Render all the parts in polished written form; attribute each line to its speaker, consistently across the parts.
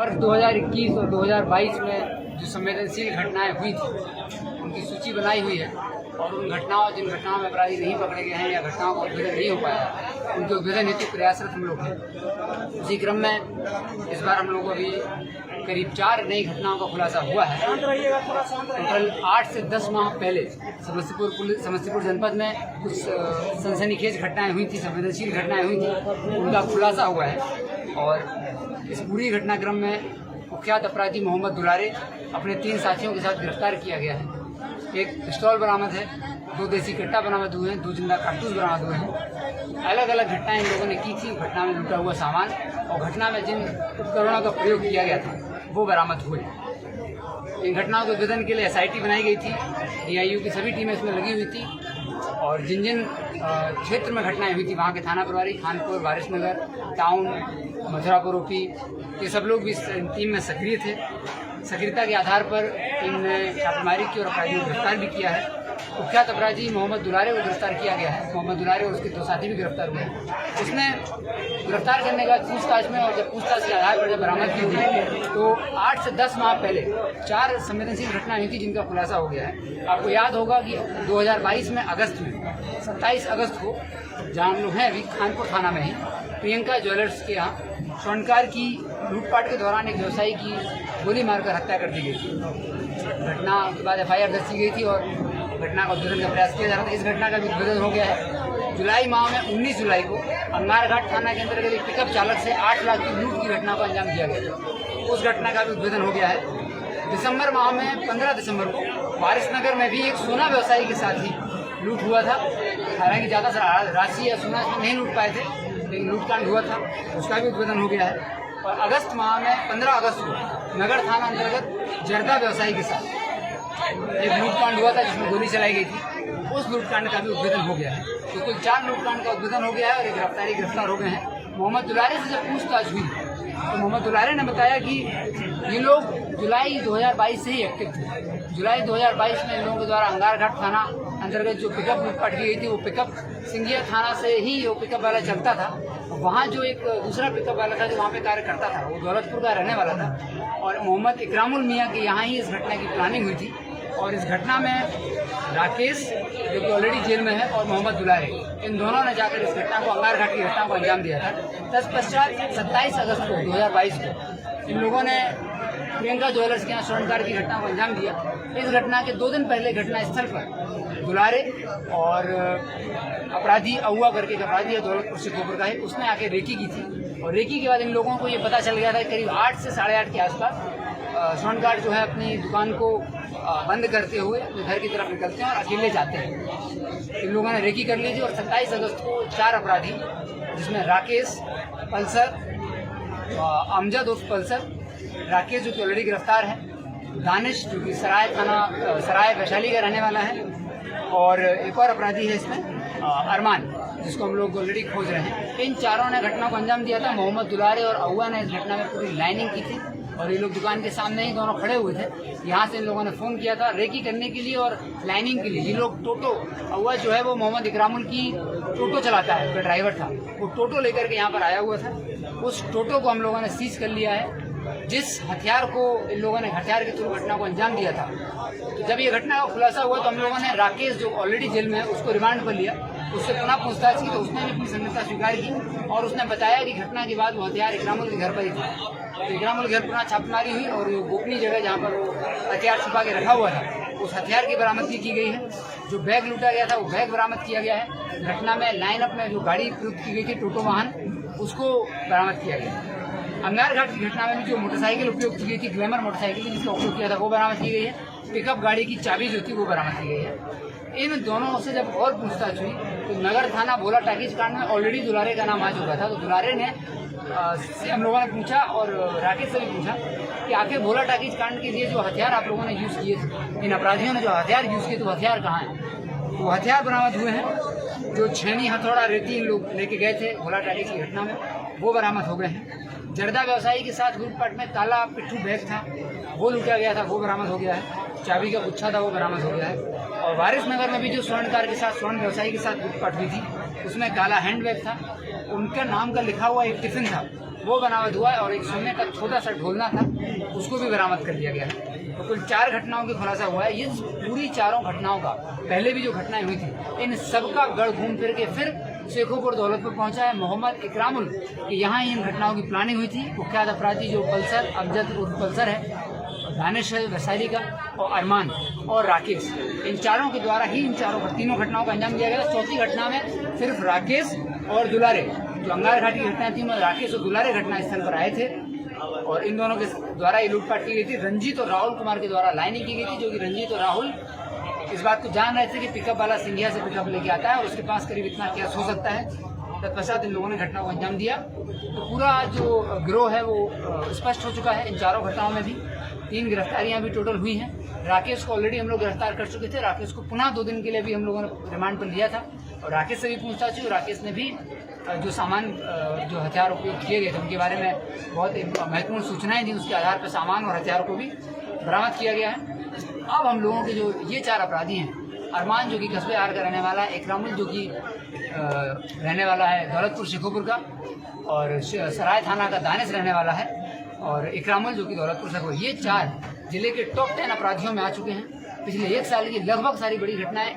Speaker 1: वर्ष 2021 और 2022 में जो संवेदनशील घटनाएं हुई थी उनकी सूची बनाई हुई है और उन घटनाओं जिन घटनाओं में अपराधी नहीं पकड़े गए हैं या घटनाओं का उद्भेदन नहीं हो पाया उनके उद्भेदन हेतु प्रयासरत हम लोग हैं। उसी क्रम में इस बार हम लोग को अभी करीब 4 नई घटनाओं का खुलासा हुआ है। टोटल 8 से 10 माह पहले समस्तीपुर जनपद में कुछ सनसनीखेज घटनाएं हुई थी, संवेदनशील घटनाएं हुई थी, उनका खुलासा हुआ है। और इस पूरी घटनाक्रम में कुख्यात अपराधी मोहम्मद दुलारे अपने 3 साथियों के साथ गिरफ्तार किया गया है। एक पिस्तौल बरामद है, 2 देसी कट्टा बरामद हुए हैं, 2 जिंदा कारतूस बरामद हुए हैं। अलग अलग घटनाएं इन लोगों ने की थी। घटना में लूटा हुआ सामान और घटना में जिन उपकरणों का प्रयोग किया गया था वो बरामद हुए। इन घटनाओं के उद्भेदन के लिए SIT बनाई गई थी, DIU की सभी टीमें इसमें लगी हुई थी और जिन जिन क्षेत्र में घटनाएं हुई थी वहाँ के थाना प्रभारी खानपुर, वारिसनगर, टाउन, मथुरापुर OP ये सब लोग भी इस टीम में सक्रिय थे। सक्रियता के आधार पर टीम ने छापेमारी की और अपराधियों को गिरफ्तार भी किया है। कुख्यात अपराधी मोहम्मद दुलारे को गिरफ्तार किया गया है। मोहम्मद दुलारे और उसके 2 साथी भी गिरफ्तार हुए हैं। उसने गिरफ्तार करने के बाद पूछताछ में और जब पूछताछ के आधार पर जब बरामद की हुई तो 8 से 10 माह पहले 4 संवेदनशील घटनाएं हुई थी जिनका खुलासा हो गया है। आपको याद होगा कि 2022 में अगस्त में 27 अगस्त को जहाँ हम लोग हैं अभी खानपुर थाना में ही प्रियंका ज्वेलर्स के यहाँ स्वर्णकार की लूटपाट के दौरान एक व्यवसायी की गोली मारकर हत्या कर दी गई थी। घटना के बाद FIR दर्ज की गई थी और घटना का उद्भेदन का प्रयास किया जा रहा था। इस घटना का भी उद्भेदन हो गया है। जुलाई माह में 19 जुलाई को अंगारघाट थाना के अंतर्गत एक पिकअप चालक से 8 लाख की लूट की घटना को अंजाम दिया गया था। उस घटना का भी उद्भेदन हो गया है। दिसंबर माह में 15 दिसंबर को वारिसनगर में भी एक सोना व्यवसायी के साथ ही लूट हुआ था। हालांकि ज़्यादा राशि या सोना नहीं लूट पाए थे लेकिन लूटकांड हुआ था, उसका भी उद्भेदन हो गया है। और अगस्त माह में 15 अगस्त को नगर थाना अंतर्गत जर्दा व्यवसायी के साथ एक लूटकांड हुआ था जिसमें गोली चलाई गई थी। उस लूटकांड का भी उद्भेदन हो गया है। तो कुल 4 लूटकांड का उद्भेदन हो गया है और एक गिरफ्तार हो गए हैं। मोहम्मद दुलारे से जब पूछताछ हुई तो मोहम्मद दुलारे ने बताया कि ये लोग जुलाई 2022 से ही एक्टिव थे। जुलाई 2022 में इन लोगों के द्वारा अंगारघाट थाना अंतर्गत जो पिकअप लूटपाट की गई थी वो पिकअप सिंघिया थाना से ही वो पिकअप वाला चलता था। वहाँ जो एक दूसरा पिकअप वाला था जो वहाँ पे कार्य करता था वो दौलतपुर का रहने वाला था और मोहम्मद इकरामुल मियाँ के यहाँ ही इस घटना की प्लानिंग हुई थी। और इस घटना में राकेश जो कि ऑलरेडी जेल में है और मोहम्मद दुलारे इन दोनों ने जाकर इस घटना को अंगारघाट की घटना को अंजाम दिया था। तत्पश्चात 27 अगस्त को 2022 को इन लोगों ने प्रियंका ज्वेलर्स के यहाँ स्वर्णकार की घटना को अंजाम दिया। इस घटना के 2 दिन पहले घटनास्थल पर दुलारे और अपराधी अहुआ करके एक अपराधी है दौलतपुर से गोबर का है, उसने आके रेकी की थी। और रेकी के बाद इन लोगों को ये पता चल गया था करीब 8 से 8:30 के आसपास स्वर्णकार जो है अपनी दुकान को बंद करते हुए अपने घर की तरफ निकलते हैं और अकेले जाते हैं। इन लोगों ने रेकी कर ली थी और 27 अगस्त को 4 अपराधी जिसमें राकेश पल्सर, अमजद उर्फ पल्सर, राकेश जो कि ऑलरेडी गिरफ्तार है, दानिश जो कि सराय वैशाली का रहने वाला है और एक और अपराधी है इसमें अरमान जिसको हम लोग ऑलरेडी खोज रहे हैं। इन चारों ने घटना को अंजाम दिया था। मोहम्मद दुलारे और अहुआ ने इस घटना में पूरी लाइनिंग की थी और ये लोग दुकान के सामने ही दोनों खड़े हुए थे। यहाँ से इन लोगों ने फ़ोन किया था रेकी करने के लिए और लाइनिंग के लिए। ये लोग टोटो, अहुआ जो है वो मोहम्मद इकरामुल की टोटो चलाता है, उसका ड्राइवर था, वो टोटो लेकर के यहाँ पर आया हुआ था। उस टोटो को हम लोगों ने सीज कर लिया है। जिस हथियार को इन लोगों ने हथियार के थ्रू घटना को अंजाम दिया था, तो जब ये घटना का खुलासा हुआ तो हम लोगों ने राकेश जो ऑलरेडी जेल में है उसको रिमांड पर लिया। उससे पुनः पूछताछ की तो उसने भी अपनी संगतता स्वीकार की और उसने बताया कि घटना के बाद वो हथियार इकरामुल के घर पर ही था। तो इकरामुल के घर पुनः छापेमारी हुई और गोपनीय जगह जहाँ पर वो हथियार छुपा के रखा हुआ था उस हथियार की बरामदगी की गई है। जो बैग लूटा गया था वो बैग बरामद किया गया है। घटना में लाइनअप में जो गाड़ी प्रयुक्त की गई थी टोटो वाहन उसको बरामद किया गया। अंगारघाट की घटना में भी जो मोटरसाइकिल उपयोग की गई थी, ग्लैमर मोटरसाइकिल जिसका उपयोग किया था वो बरामद की गई है। पिकअप गाड़ी की चाबी जो थी वो बरामद की गई है। इन दोनों से जब और पूछताछ हुई तो नगर थाना भोला टाकीज कांड में ऑलरेडी दुलारे का नाम आ चुका था। तो दुलारे ने से हम लोगों ने पूछा और राकेश से भी पूछा कि आखिर भोला टाकीज कांड के लिए जो हथियार आप लोगों ने यूज़ किए थे, इन अपराधियों ने जो हथियार यूज़ किए तो हथियार कहाँ हैं। तो हथियार बरामद हुए हैं। जो छेनी, हथौड़ा, रेती इन लोग लेके गए थे भोला टाकीज की घटना में वो बरामद हो गए हैं। जर्दा व्यवसायी के साथ लूटपाट में काला पिट्ठू बैग था वो लूटा गया था, वो बरामद हो गया है। चाबी का गुच्छा था वो बरामद हो गया है। और वारिसनगर में भी जो स्वर्णकार के साथ, स्वर्ण व्यवसायी के साथ लूटपाट हुई थी उसमें काला हैंडबैग था, उनका नाम का लिखा हुआ एक टिफिन था वो बरामद हुआ है और एक सोने का छोटा सा ढोलना था, उसको भी बरामद कर लिया गया है। तो कुल 4 घटनाओं की खुलासा हुआ है। ये पूरी चारों घटनाओं का पहले भी जो घटनाएं हुई थी, इन सबका गढ़ घूम फिर के फिर शेखोपुर दौलतपुर पहुंचा है मोहम्मद इकरामुल कि यहाँ ही इन घटनाओं की प्लानिंग हुई थी। कुख्यात अपराधी जो पल्सर अमजद उर्फ पल्सर है, दानिश है वैशाली का, और अरमान और राकेश, इन चारों के द्वारा ही इन तीनों घटनाओं का अंजाम दिया गया। चौथी घटना में सिर्फ राकेश और दुलारे, जो अंगार घाटी की घटना थी, राकेश और दुलारे घटनास्थल पर आए थे और इन दोनों के द्वारा ये लूटपाट की गई थी। रंजीत और राहुल कुमार के द्वारा लाइनिंग की गई थी, जो कि रंजीत और राहुल इस बात को जान रहे थे कि पिकअप वाला सिंघिया से पिकअप लेके आता है और उसके पास करीब इतना कैश हो सकता है। तत्पश्चात इन लोगों ने घटना को अंजाम दिया। तो पूरा जो गिरोह है वो स्पष्ट हो चुका है। इन चारों घटनाओं में भी 3 गिरफ्तारियां भी टोटल हुई हैं। राकेश को ऑलरेडी हम लोग गिरफ्तार कर चुके थे। राकेश को पुनः 2 दिन के लिए भी हम लोगों ने रिमांड पर लिया था और राकेश से भी पूछताछ हुई। राकेश ने भी जो सामान जो हथियार उपयोग किए गए थे उनके बारे में बहुत महत्वपूर्ण सूचनाएं दी। उसके आधार पर सामान और हथियारों को भी बरामद किया गया है। अब हम लोगों के जो ये 4 अपराधी हैं, अरमान जो कि कस्बे आर का रहने वाला है, इकरामुल जो कि रहने वाला है दौलतपुर शेखोपुर का, और सराय थाना का दानिश रहने वाला है, और इकरामुल जो कि दौलतपुर शेखोपुर, ये 4 जिले के टॉप 10 अपराधियों में आ चुके हैं। पिछले 1 साल की लगभग सारी बड़ी घटनाएं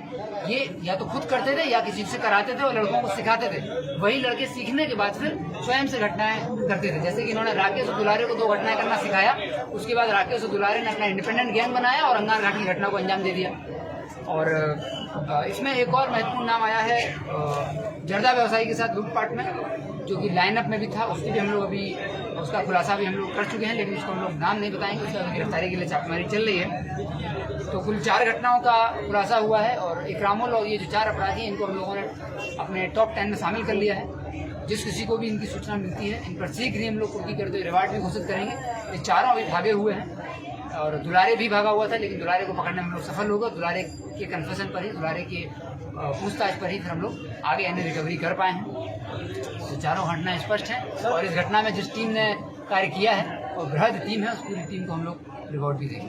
Speaker 1: ये या तो खुद करते थे या किसी से कराते थे और लड़कों को सिखाते थे। वही लड़के सीखने के बाद फिर स्वयं से घटनाएं करते थे। जैसे कि इन्होंने राकेश और दुलारे को 2 घटनाएं करना सिखाया, उसके बाद राकेश और दुलारे ने अपना इंडिपेंडेंट गैंग बनाया और अंगार घाटी की घटना को अंजाम दे दिया। और इसमें एक और महत्वपूर्ण नाम आया है जर्दा व्यवसायी के साथ लूटपाट में, जो कि लाइनअप में भी था। उसकी भी हम लोग अभी उसका खुलासा भी हम लोग कर चुके हैं, लेकिन उसको हम लोग नाम नहीं बताएंगे। उसका गिरफ्तारी के लिए छापेमारी चल रही है। तो कुल 4 घटनाओं का खुलासा हुआ है और इकरामुल और ये जो 4 अपराधी हैं, इनको हम लोगों ने अपने टॉप 10 में शामिल कर लिया है। जिस किसी को भी इनकी सूचना मिलती है, इन पर शीघ्र ही हम लोग कुर्की करते हुए रिवार्ड भी घोषित करेंगे। ये चारों अभी भागे हुए हैं और दुलारे भी भागा हुआ था, लेकिन दुलारे को पकड़ने में हम लोग सफल हो गए। दुलारे के कन्फेशन पर ही, दुलारे के पूछताछ पर ही फिर हम लोग आगे यानी रिकवरी कर पाए हैं। तो चारों घटनाएं स्पष्ट हैं और इस घटना में जिस टीम ने कार्य किया है और बृहद टीम है, उस पूरी टीम को हम लोग रिवॉर्ड भी देंगे।